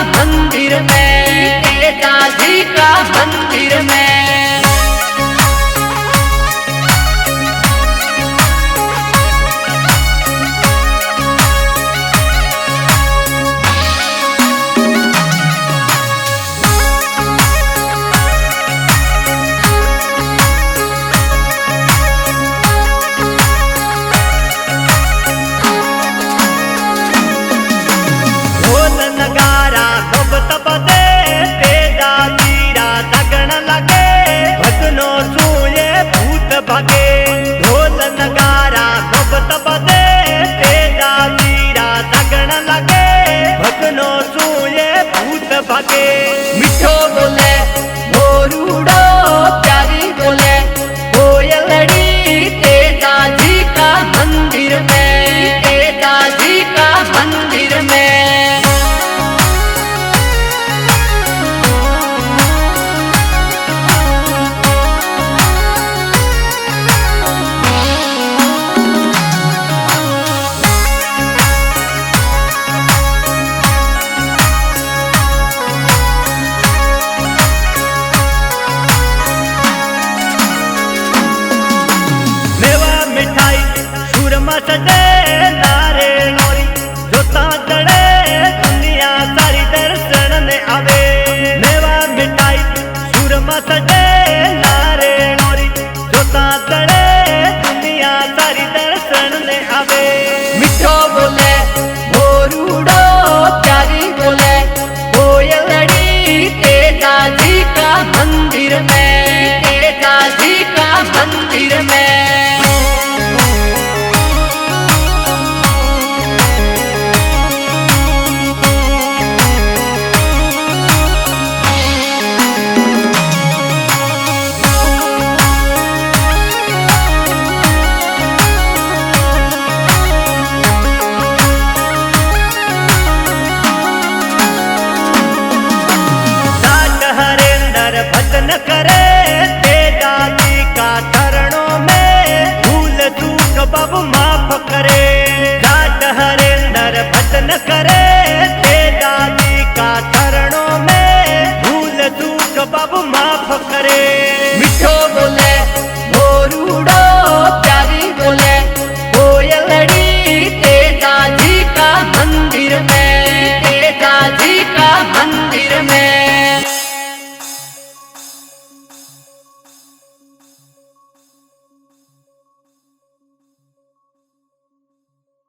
मंदिर में, तेजा जी का मंदिर में। मिठो बोले मोरूड़ो, प्यारी बोले कोयलड़ी, तेजा जी का मंदिर में, तेजा जी का मंदिर में। सजे नारे नोरी जोता चढ़े, दुनिया सारी दर्शन ने आवे। मेवा मिठाई सूरमा सजे नारे नोरी जोता चढ़े, दुनिया सारी दर्शन ने आवे। मिठो बोले मोरूड़ो, प्यारी बोले कोयलड़ी, तेजा जी का मंदिर में, तेजा जी का मंदिर में। भजन करे तेजा जी का चरणों में, भूल चूक बाबू माफ करे। जाट हरेंद्र भजन करे तेजा जी का चरणों में, भूल चूक बाबू माफ करे। मिठो बोले